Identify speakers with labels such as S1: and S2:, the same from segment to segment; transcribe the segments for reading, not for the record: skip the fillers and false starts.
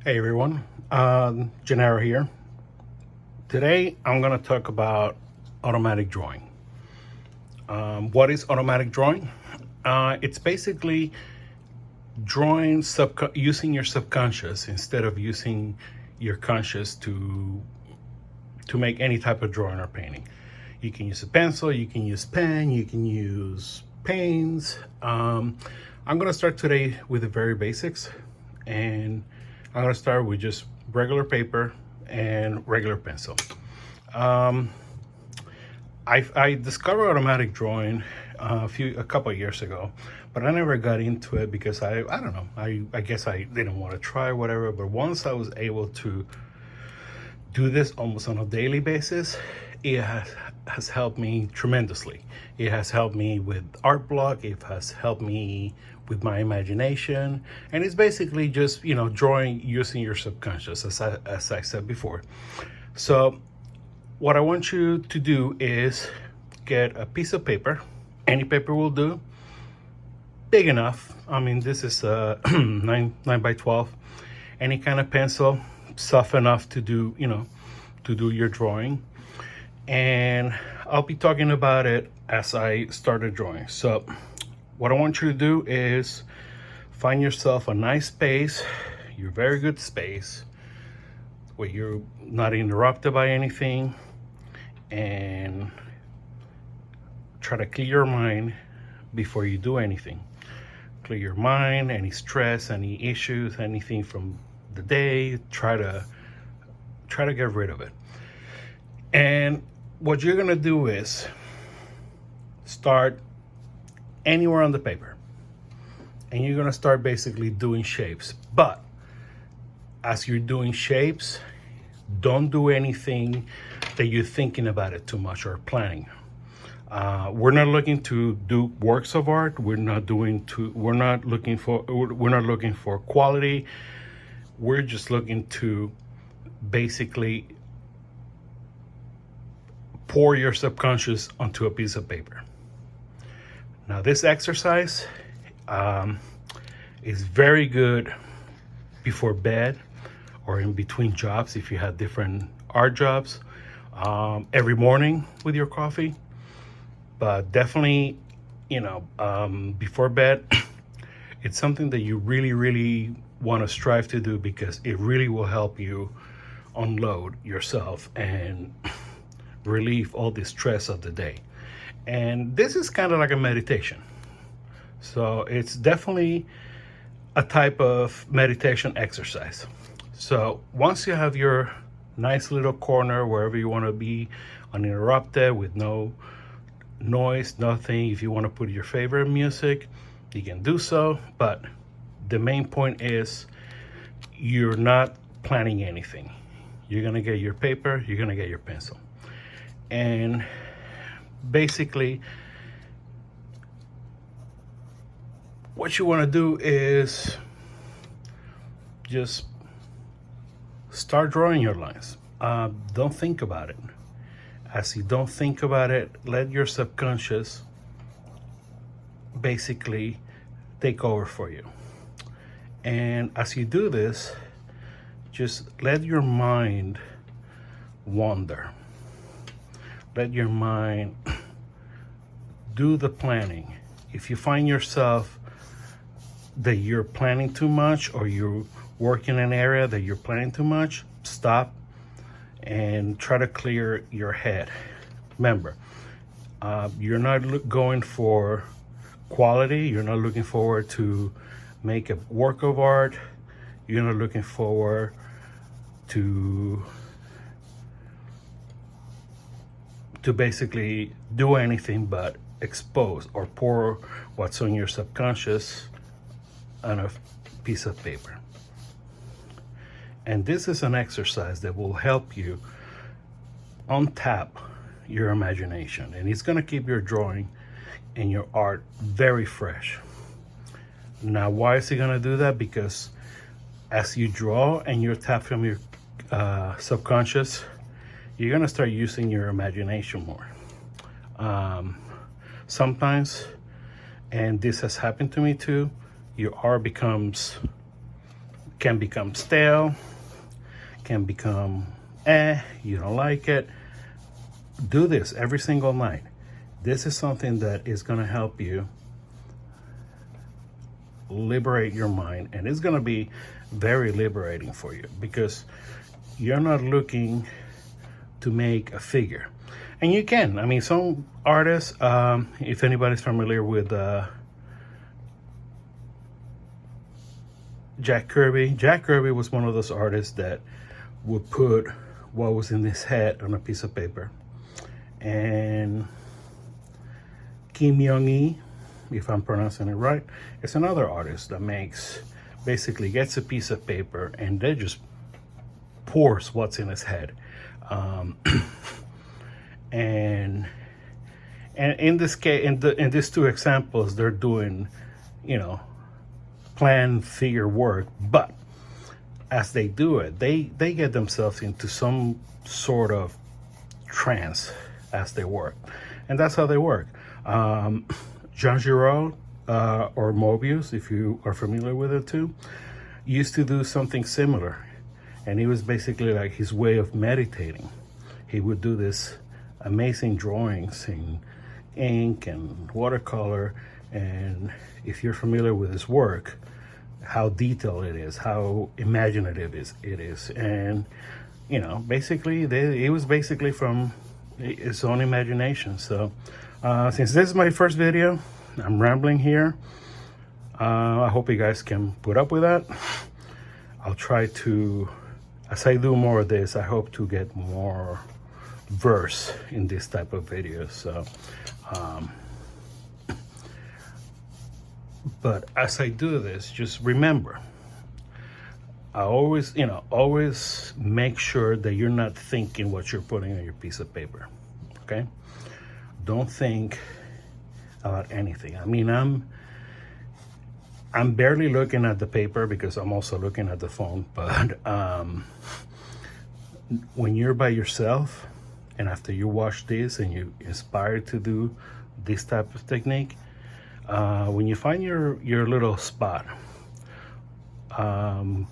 S1: Hey everyone, Gennaro here. Today I'm going to talk about automatic drawing. What is automatic drawing? It's basically drawing using your subconscious instead of using your conscious to make any type of drawing or painting. You can use a pencil, you can use pen, you can use paints. I'm going to start today with the very basics, and I'm going to start with just regular paper and regular pencil. I discovered automatic drawing a couple of years ago, but I never got into it because I don't know. I guess I didn't want to try whatever. But once I was able to do this almost on a daily basis, it has helped me tremendously. It has helped me with art block. It has helped me with my imagination, and it's basically just drawing using your subconscious, as I said before. So what I want you to do is get a piece of paper. Any paper will do, big enough. I mean, this is a 9 by 12. Any kind of pencil, soft enough to do your drawing. And I'll be talking about it as I started drawing. So what I want you to do is find yourself a nice space, your very good space, where you're not interrupted by anything, and try to clear your mind before you do anything. Clear your mind, any stress, any issues, anything from the day, try to get rid of it. And what you're gonna do is start anywhere on the paper, and you're gonna start basically doing shapes. But as you're doing shapes, don't do anything that you're thinking about it too much or planning. We're not looking to do works of art. We're not looking for quality. We're just looking to basically pour your subconscious onto a piece of paper. Now, this exercise is very good before bed or in between jobs if you have different art jobs, every morning with your coffee. But definitely, before bed, it's something that you really, really want to strive to do, because it really will help you unload yourself and relieve all the stress of the day. And this is kind of like a meditation. So it's definitely a type of meditation exercise. So once you have your nice little corner wherever you want to be, uninterrupted, with no noise, nothing. If you want to put your favorite music, you can do so. But the main point is you're not planning anything. You're going to get your paper, you're going to get your pencil. And basically, what you want to do is just start drawing your lines. Don't think about it. As you don't think about it, let your subconscious basically take over for you. And as you do this, just let your mind wander. Let your mind do the planning. If you find yourself that you're planning too much, or you're working in an area that you're planning too much, stop and try to clear your head. Remember, you're not going for quality. You're not looking forward to make a work of art. You're not looking forward to basically do anything but expose or pour what's on your subconscious on a piece of paper. And this is an exercise that will help you untap your imagination, and it's going to keep your drawing and your art very fresh. Now, why is it going to do that? Because as you draw and you tap from your subconscious, you're going to start using your imagination more. Sometimes, and this has happened to me too, your art becomes can become stale, can become you don't like it. Do this every single night. This is something that is going to help you liberate your mind, and it's going to be very liberating for you, because you're not looking to make a figure. And you can, I mean, some artists, if anybody's familiar with Jack Kirby was one of those artists that would put what was in his head on a piece of paper. And Kim Young-hee, if I'm pronouncing it right, is another artist that basically gets a piece of paper and they just pours what's in his head. And in this case, in these two examples, they're doing, plan figure work, but as they do it, they get themselves into some sort of trance as they work, and that's how they work. Jean Giraud, or Mobius, if you are familiar with it too, used to do something similar, and it was basically like his way of meditating. He would do this amazing drawings in ink and watercolor, and if you're familiar with his work, how detailed it is, how imaginative it is. And basically it was basically from his own imagination. So since this is my first video, I'm rambling here. I hope you guys can put up with that. I'll try to, as I do more of this, I hope to get more verse in this type of videos. So but as I do this, just remember, I always make sure that you're not thinking what you're putting on your piece of paper. Okay, don't think about anything. I mean, I'm barely looking at the paper because I'm also looking at the phone. But when you're by yourself, and after you watch this and you're inspired to do this type of technique, when you find your little spot, turn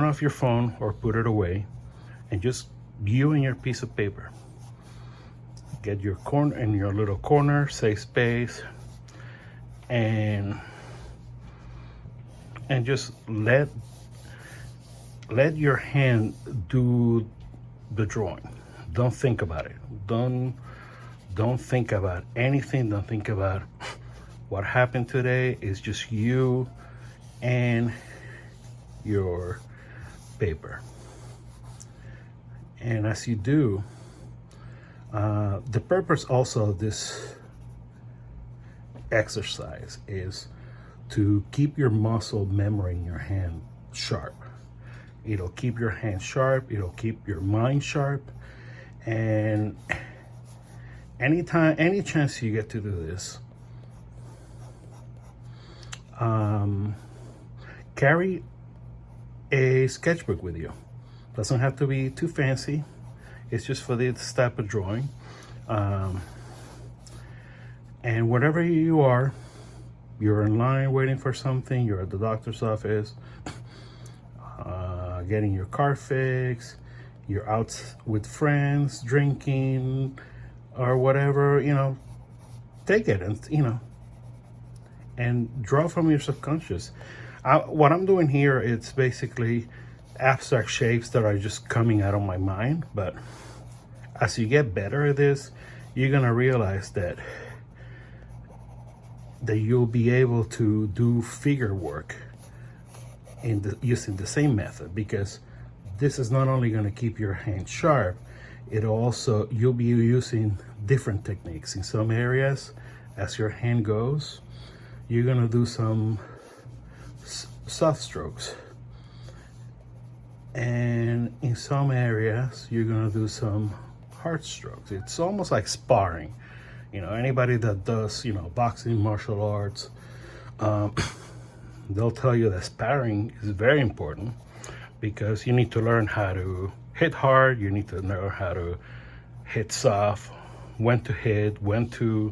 S1: off your phone or put it away, and just you and your piece of paper. Get your corner in your little corner, safe space, and just let your hand do the drawing. Don't think about it. Don't think about anything. Don't think about what happened today. It's just you and your paper. And as you do, the purpose also of this exercise is to keep your muscle memory in your hand sharp. It'll keep your hand sharp. It'll keep your mind sharp. And any chance you get to do this, carry a sketchbook with you. Doesn't have to be too fancy. It's just for this type of drawing. And wherever you are, you're in line waiting for something, you're at the doctor's office, getting your car fixed, you're out with friends, drinking, or whatever, take it and draw from your subconscious. What I'm doing here, it's basically abstract shapes that are just coming out of my mind. But as you get better at this, you're gonna realize that you'll be able to do figure work using the same method, because this is not only going to keep your hand sharp, you'll be using different techniques in some areas. As your hand goes, you're going to do some soft strokes, and in some areas you're going to do some hard strokes. It's almost like sparring. Anybody that does boxing, martial arts, they'll tell you that sparring is very important, because you need to learn how to hit hard, you need to learn how to hit soft, when to hit, when to,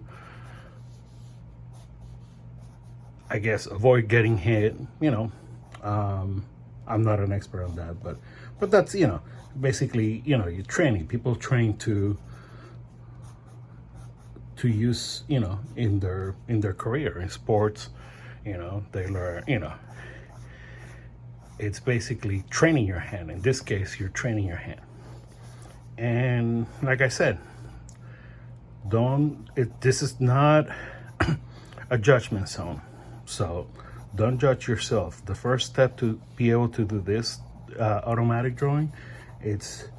S1: avoid getting hit, I'm not an expert on that, but that's, you know, basically, you know, you're training. People train to use, you know, in their career in sports. You know, they learn, you know, it's basically training your hand. In this case, you're training your hand. And like I said, this is not a judgment zone. So don't judge yourself. The first step to be able to do this automatic drawing, it's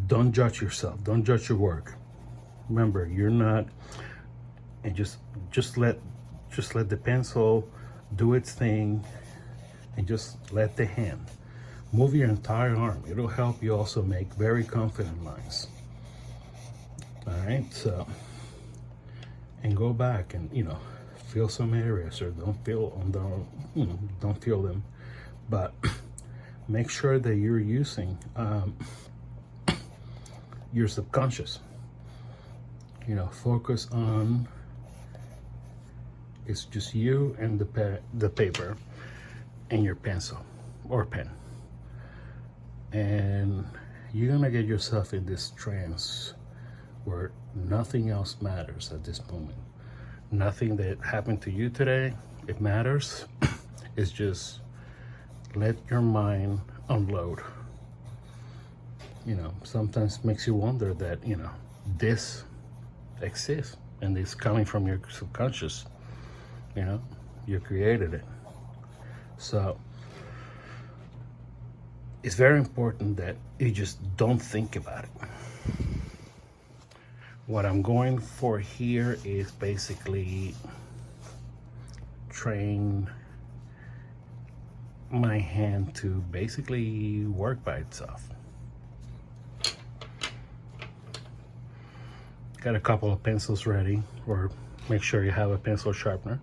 S1: don't judge yourself. Don't judge your work. Remember, you're not, and just let the pencil do its thing, and just let the hand move your entire arm. It'll help you also make very confident lines. All right, so, and go back and, you know, feel some areas, or don't feel them, but make sure that you're using your subconscious. You know, focus on, it's just you and the paper and your pencil or pen, and you're gonna get yourself in this trance where nothing else matters at this moment. Nothing that happened to you today, it matters. It's just let your mind unload. You know, sometimes makes you wonder that, you know, this exists and it's coming from your subconscious. You know, you created it. So it's very important that you just don't think about it. What I'm going for here is basically train my hand to basically work by itself. Got a couple of pencils ready, or make sure you have a pencil sharpener.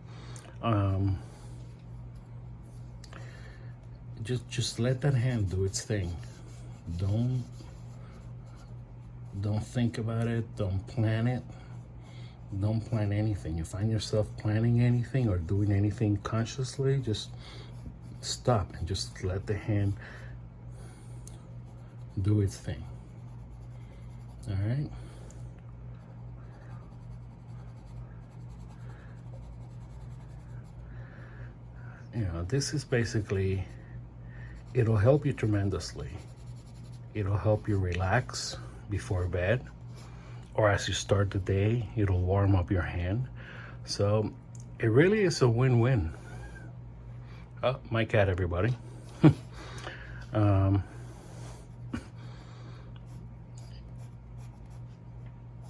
S1: Just let that hand do its thing. Don't think about it. Don't plan it. Don't plan anything. You find yourself planning anything or doing anything consciously, just stop and just let the hand do its thing. All right. You know, this is basically, it'll help you tremendously. It'll help you relax before bed, or as you start the day, it'll warm up your hand. So it really is a win-win. Oh, my cat, everybody.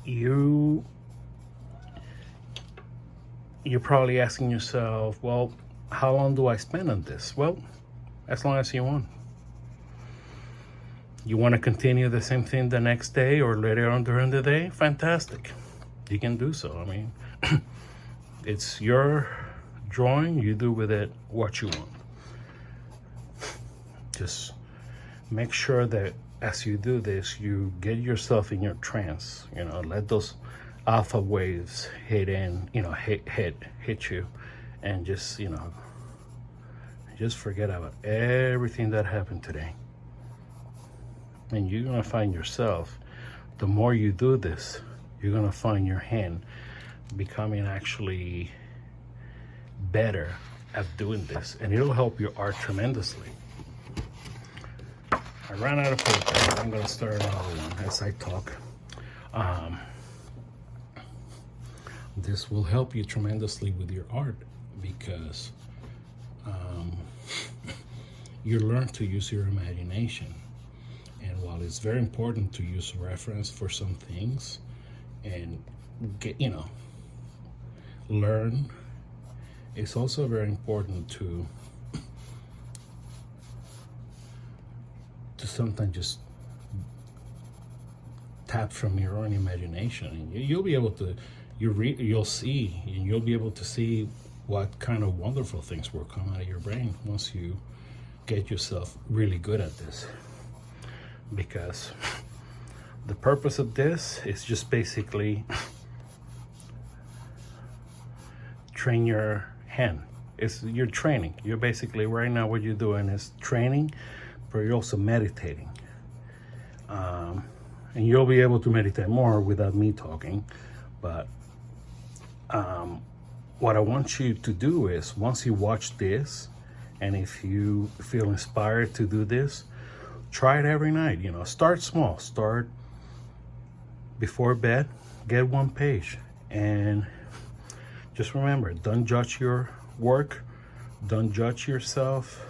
S1: You're probably asking yourself, well, how long do I spend on this? Well, as long as you want. You want to continue the same thing the next day or later on during the day? Fantastic. You can do so. I mean, it's your drawing. You do with it what you want. Just make sure that as you do this, you get yourself in your trance. You know, let those alpha waves hit you, and just, you know, just forget about everything that happened today. And you're gonna find yourself, the more you do this, you're gonna find your hand becoming actually better at doing this, and it'll help your art tremendously. I ran out of paper. I'm gonna start another one as I talk. This will help you tremendously with your art, because you learn to use your imagination. And while it's very important to use reference for some things and get, you know, learn, it's also very important to sometimes just tap from your own imagination, and you'll be able to, you'll see, and you'll be able to see what kind of wonderful things will come out of your brain once you get yourself really good at this. Because the purpose of this is just basically train your hand. you're training. You're basically right now what you're doing is training, but you're also meditating. And you'll be able to meditate more without me talking. But what I want you to do is, once you watch this, and if you feel inspired to do this, try it every night. You know, start small. Start before bed, get 1 page. And just remember, don't judge your work. Don't judge yourself.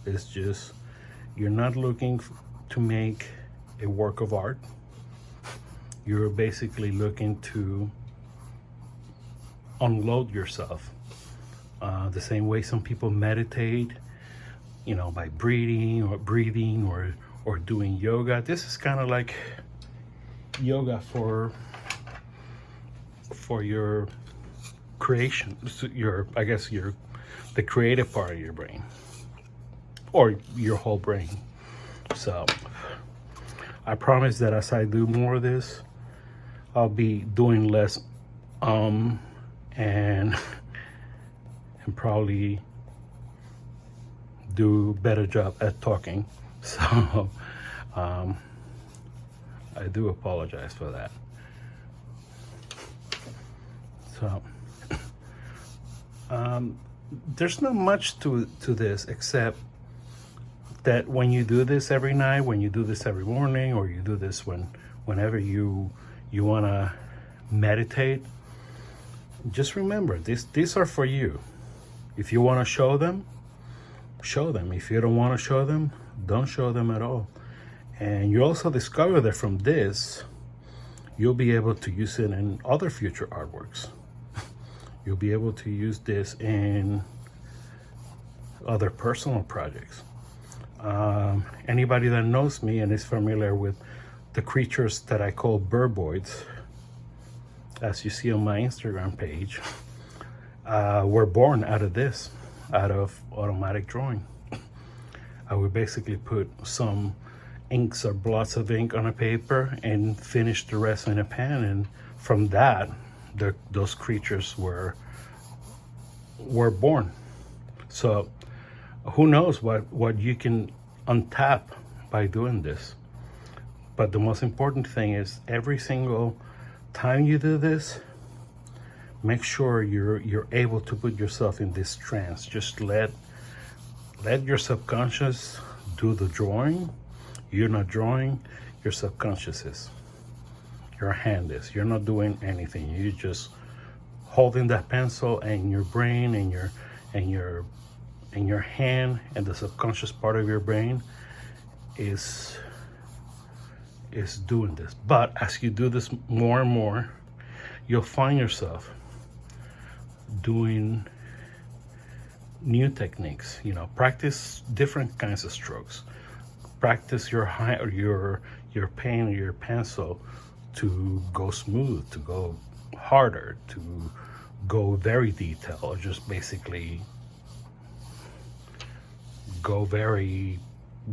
S1: It's just, you're not looking to make a work of art. You're basically looking to unload yourself. The same way some people meditate, you know, by breathing or doing yoga. This is kind of like yoga for your creation, the creative part of your brain, or your whole brain. So I promise that as I do more of this, I'll be doing less and probably do better job at talking. So I do apologize for that. So there's not much to this, except that when you do this every night, when you do this every morning, or you do this whenever you want to meditate, just remember, these are for you. If you want to show them, show them. If you don't want to show them, don't show them at all. And you also discover that from this, you'll be able to use it in other future artworks. You'll be able to use this in other personal projects. Anybody that knows me and is familiar with the creatures that I call birboids, as you see on my Instagram page, were born out of this, out of automatic drawing. I would basically put some inks or blots of ink on a paper and finish the rest in a pen, and from that, those creatures were born. So who knows what you can untap by doing this. But the most important thing is, every single time you do this, make sure you're able to put yourself in this trance. Just let your subconscious do the drawing. You're not drawing, your subconscious is. Your hand is. You're not doing anything. You're just holding that pencil, and your brain and your hand and the subconscious part of your brain is doing this. But as you do this more and more, you'll find yourself doing new techniques. You know, practice different kinds of strokes. Practice your pen or your pencil to go smooth, to go harder, to go very detailed, or just basically go very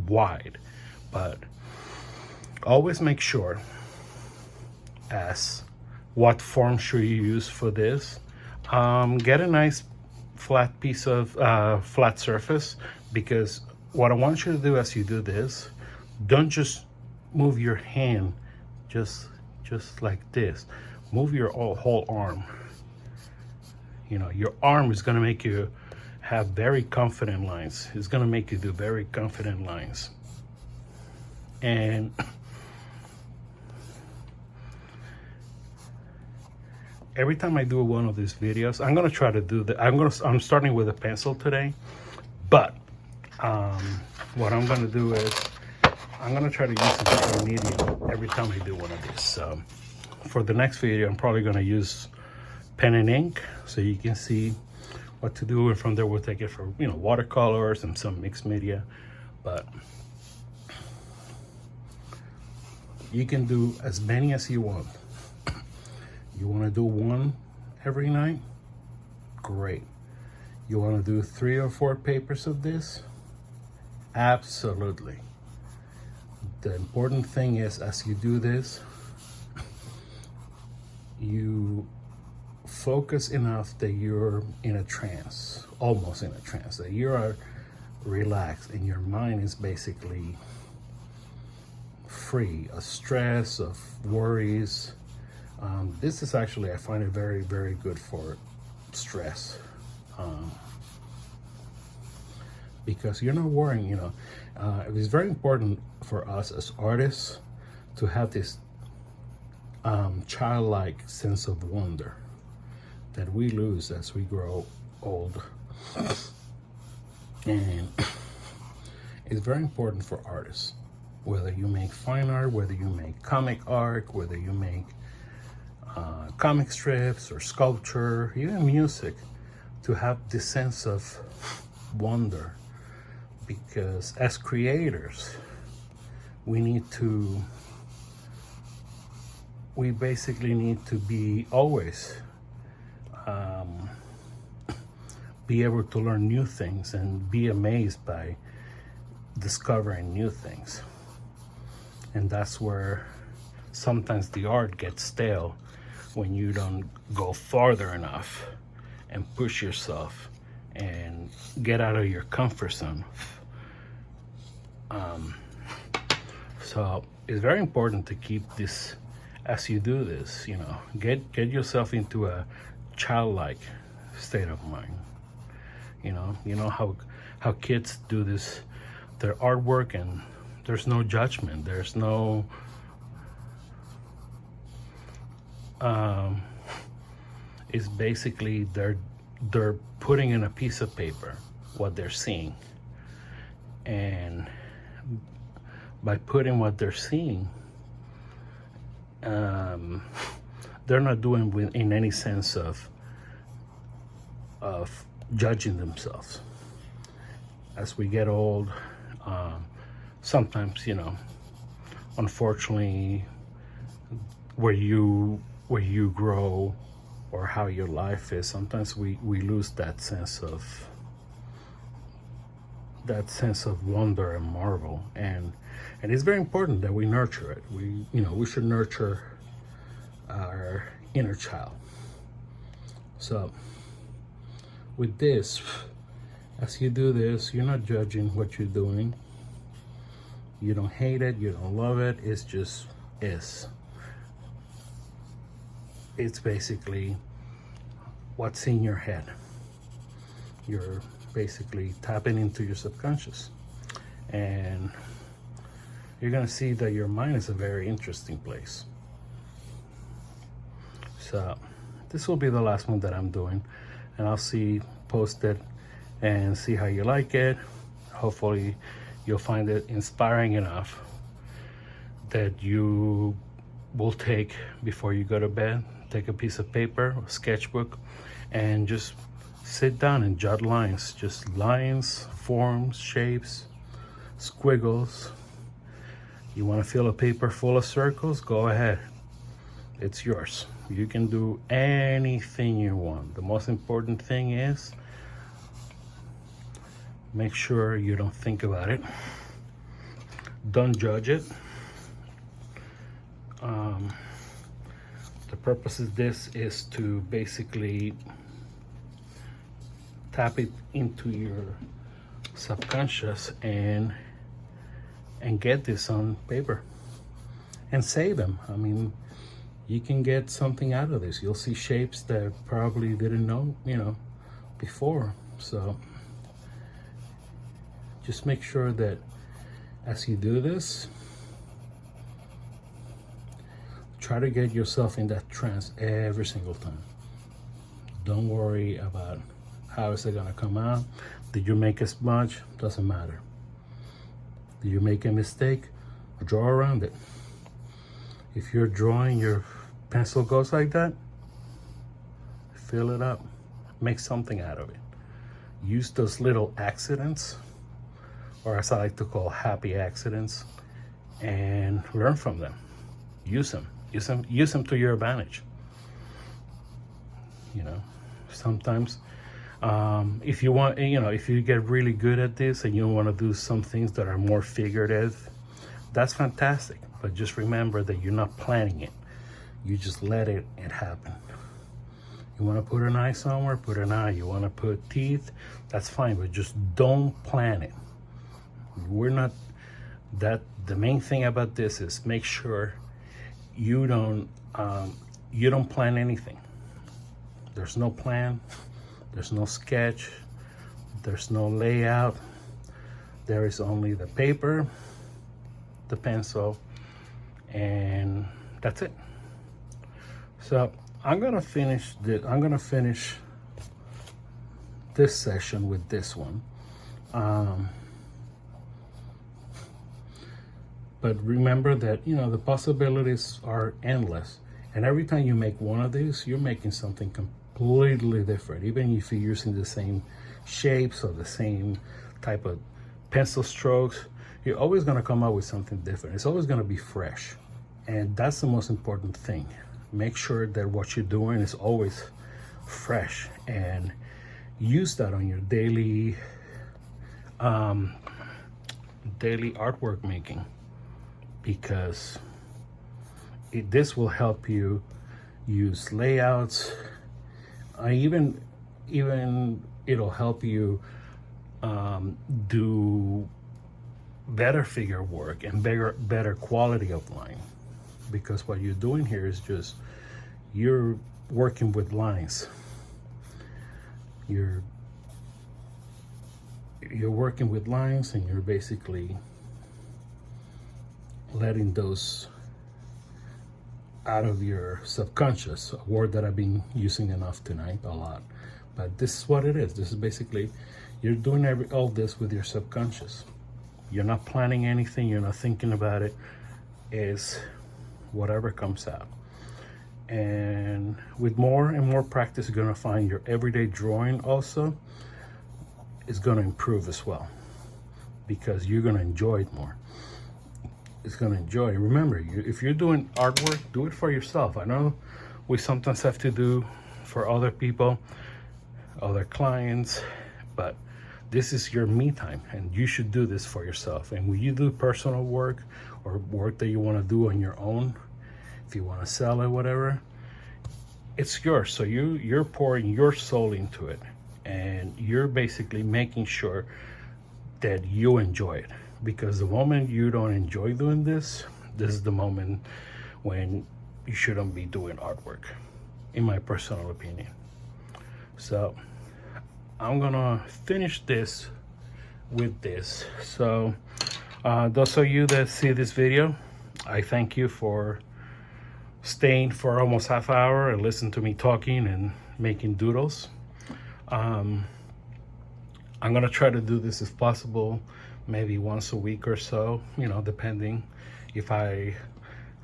S1: wide. But always make sure, as what form should you use for this. Get a nice flat piece of flat surface, because what I want you to do as you do this, don't just move your hand just like this. Move your whole arm. You know, your arm is going to make you have very confident lines. It's going to make you do very confident lines. And every time I do one of these videos, I'm going to try to do that. I'm starting with a pencil today, but what I'm going to do is I'm going to try to use a different medium every time I do one of these. So for the next video, I'm probably going to use pen and ink, so you can see what to do. And from there, we'll take it for, you know, watercolors and some mixed media. But you can do as many as you want. You want to do one every night? Great. You want to do 3 or 4 papers of this? Absolutely. The important thing is, as you do this, you focus enough that you're in a trance, almost in a trance, that you are relaxed and your mind is basically free of stress, of worries. This is actually, I find it very, very good for stress. Because you're not worrying, it's very important for us as artists to have this childlike sense of wonder that we lose as we grow old. And it's very important for artists, whether you make fine art, whether you make comic art, whether you make comic strips or sculpture, even music, to have this sense of wonder. Because as creators, we basically need to be always be able to learn new things and be amazed by discovering new things. And that's where sometimes the art gets stale, when you don't go farther enough and push yourself and get out of your comfort zone. So it's very important to keep this, as you do this, get yourself into a childlike state of mind. How kids do this, their artwork, and there's no judgment, there's no it's basically they're putting in a piece of paper what they're seeing, and by putting what they're seeing, they're not doing in any sense of judging themselves. As we get old, sometimes, unfortunately, where you grow or how your life is, sometimes we lose that sense of wonder and marvel, and it's very important that we nurture it. We should nurture our inner child. So with this, as you do this, you're not judging what you're doing. You don't hate it, you don't love it, it's just is. It's basically what's in your head. You're basically tapping into your subconscious, and you're gonna see that your mind is a very interesting place. So this will be the last one that I'm doing, and I'll post it and see how you like it. Hopefully you'll find it inspiring enough that you will take, before you go to bed, take a piece of paper or sketchbook and just sit down and jot lines, just lines, forms, shapes, squiggles. You want to fill a paper full of circles? Go ahead. It's yours. You can do anything you want. The most important thing is make sure you don't think about it. Don't judge it. The purpose of this is to basically tap it into your subconscious and get this on paper and save them. I mean, you can get something out of this. You'll see shapes that probably didn't know, before. So just make sure that as you do this, try to get yourself in that trance every single time. Don't worry about how is it gonna come out. Did you make a smudge? Doesn't matter. Did you make a mistake? Draw around it. If you're drawing, your pencil goes like that, fill it up. Make something out of it. Use those little accidents, or as I like to call, happy accidents, and learn from them. Use them to your advantage. Sometimes if you want, if you get really good at this and you want to do some things that are more figurative, that's fantastic. But just remember that you're not planning it. You just let it happen. You want to put an eye somewhere, put an eye. You want to put teeth, that's fine, but just don't plan it. We're not that. The main thing about this is make sure you don't plan anything. There's no plan, there's no sketch, there's no layout. There is only the paper, the pencil, and that's it. So I'm gonna finish this session with this one. But remember that, you know, the possibilities are endless. And every time you make one of these, you're making something completely different. Even if you're using the same shapes or the same type of pencil strokes, you're always gonna come up with something different. It's always gonna be fresh. And that's the most important thing. Make sure that what you're doing is always fresh, and use that on your daily artwork making, because this will help you use layouts. Even it'll help you do better figure work and better quality of line, because what you're doing here is just you're working with lines. You're working with lines, and you're basically letting those out of your subconscious, a word that I've been using enough tonight a lot. But this is what it is. This is basically, you're doing all this with your subconscious. You're not planning anything, you're not thinking about it. It's whatever comes out. And with more and more practice, you're gonna find your everyday drawing also is gonna improve as well, because you're gonna enjoy it more. It's gonna enjoy it. Remember, if you're doing artwork, do it for yourself. I know we sometimes have to do for other people, other clients, but this is your me time, and you should do this for yourself. And when you do personal work or work that you want to do on your own, if you want to sell it, whatever, it's yours. So you're pouring your soul into it, and you're basically making sure that you enjoy it. Because the moment you don't enjoy doing this is the moment when you shouldn't be doing artwork, in my personal opinion. So I'm gonna finish this with this. So those of you that see this video, I thank you for staying for almost half hour and listen to me talking and making doodles. I'm gonna try to do this if possible, maybe once a week or so, you know, depending if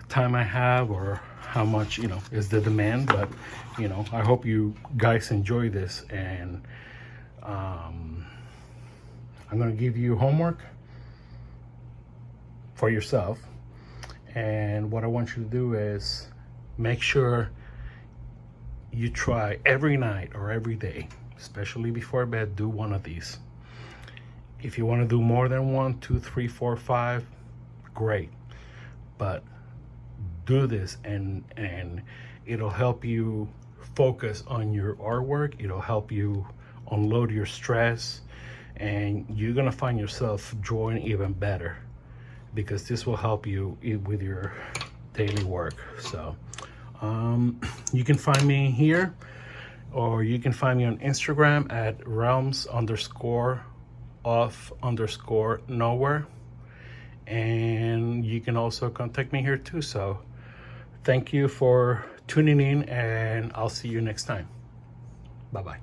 S1: time I have or how much, you know, is the demand. But, you know, I hope you guys enjoy this. And I'm gonna give you homework for yourself. And what I want you to do is make sure you try every night or every day, especially before bed, do one of these. If you want to do more than 1, 2, 3, 4, 5, great. But do this, and it'll help you focus on your artwork. It'll help you unload your stress, and you're gonna find yourself drawing even better, because this will help you with your daily work. So you can find me here, or you can find me on Instagram at realms_of_nowhere, and you can also contact me here too. So thank you for tuning in, and I'll see you next time. Bye bye.